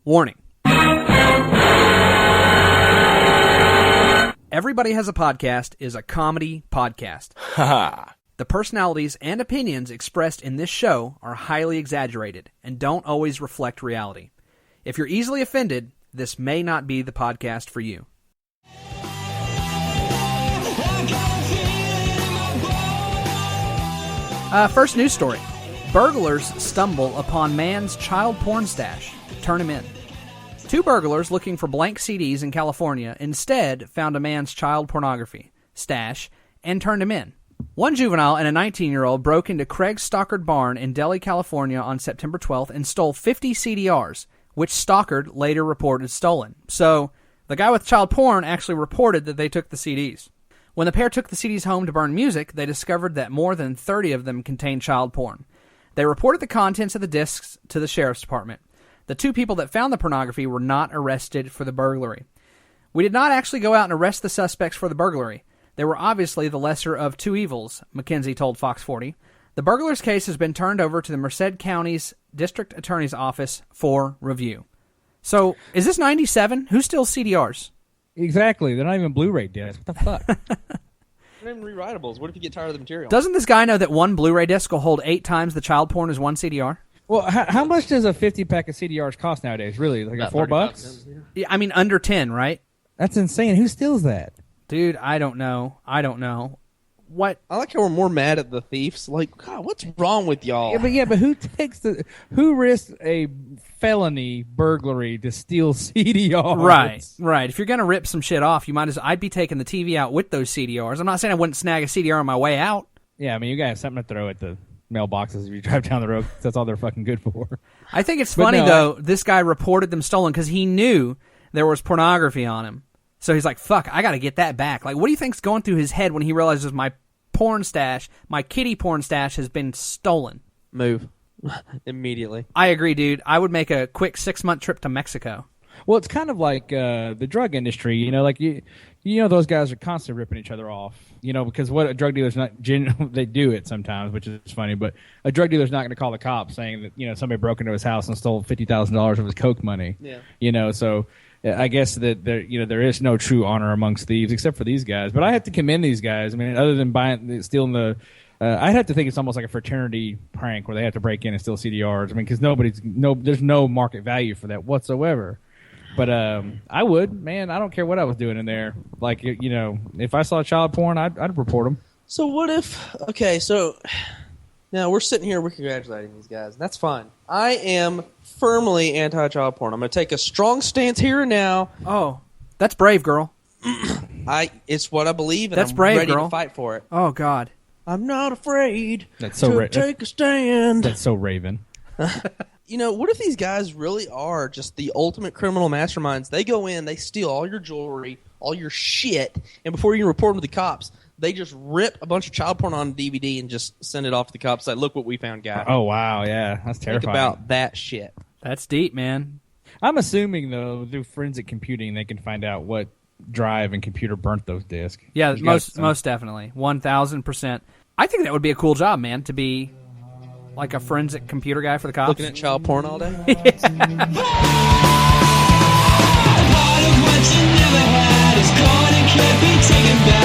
Warning. Everybody Has a Podcast is a comedy podcast. The personalities and opinions expressed in this show are highly exaggerated and don't always reflect reality. If you're easily offended, this may not be the podcast for you. First news story. Burglars stumble upon man's child porn stash. Turn him in. Two burglars looking for blank CDs in California instead found a man's child pornography stash and turned him in. One juvenile and a 19-year-old broke into Craig's Stockard barn in Delhi, California on September 12th and stole 50 CDRs, which Stockard later reported stolen. So, the guy with child porn actually reported that they took the CDs. When the pair took the CDs home to burn music, they discovered that more than 30 of them contained child porn. They reported the contents of the discs to the sheriff's department. The two people that found the pornography were not arrested for the burglary. We did not actually go out and arrest the suspects for the burglary. They were obviously the lesser of two evils, McKenzie told Fox 40. The burglar's case has been turned over to the Merced County's District Attorney's Office for review. So, is this 97? Who steals CDRs? Exactly. They're not even Blu-ray discs. What the fuck? They're not even rewritables. What if you get tired of the material? Doesn't this guy know that one Blu-ray disc will hold 8 times the child porn as one CDR? Well, how much does a 50-pack of CDRs cost nowadays, really? Like $4? $4? Yeah, I mean, under 10, right? That's insane. Who steals that? Dude, I don't know. What? I like how we're more mad at the thieves. Like, God, what's wrong with y'all? Yeah, but who risks a felony burglary to steal CDRs? Right. If you're gonna rip some shit off, I'd be taking the TV out with those CDRs. I'm not saying I wouldn't snag a CDR on my way out. Yeah, I mean, you gotta have something to throw at the mailboxes if you drive down the road. That's all they're fucking good for. I think it's funny though. This guy reported them stolen because he knew there was pornography on him. So he's like, fuck, I gotta get that back. Like, what do you think's going through his head when he realizes my porn stash, my kitty porn stash, has been stolen? Move. Immediately. I agree, dude. I would make a quick 6-month trip to Mexico. Well, it's kind of like the drug industry, you know, like you know, those guys are constantly ripping each other off, you know, because what a drug dealer's not, they do it sometimes, which is funny, but a drug dealer's not going to call the cops saying that, you know, somebody broke into his house and stole $50,000 of his coke money. Yeah. You know, so I guess that there is no true honor amongst thieves except for these guys. But I have to commend these guys. I mean, other than stealing the, I'd have to think it's almost like a fraternity prank where they have to break in and steal CDRs. I mean, because there's no market value for that whatsoever. But I would, man. I don't care what I was doing in there. Like, you know, if I saw child porn, I'd report them. So what if? Okay, so now we're sitting here, we're congratulating these guys. That's fine. I am firmly anti-child porn. I'm going to take a strong stance here and now. Oh, that's brave, girl. It's what I believe, and that's I'm brave, ready girl. to fight for it. Oh God, I'm not afraid to take a stand. That's so Raven. You know, what if these guys really are just the ultimate criminal masterminds? They go in, they steal all your jewelry, all your shit, and before you can report them to the cops, they just rip a bunch of child porn on DVD and just send it off to the cops. Like, look what we found, guy. Oh, wow, yeah. That's terrifying. Think about that shit. That's deep, man. I'm assuming, though, through forensic computing, they can find out what drive and computer burnt those discs. Yeah, most definitely. 1,000%. I think that would be a cool job, man, to be like a forensic computer guy for the cops. Looking at child porn all day? Part of what you never had is gone and can't be taken back.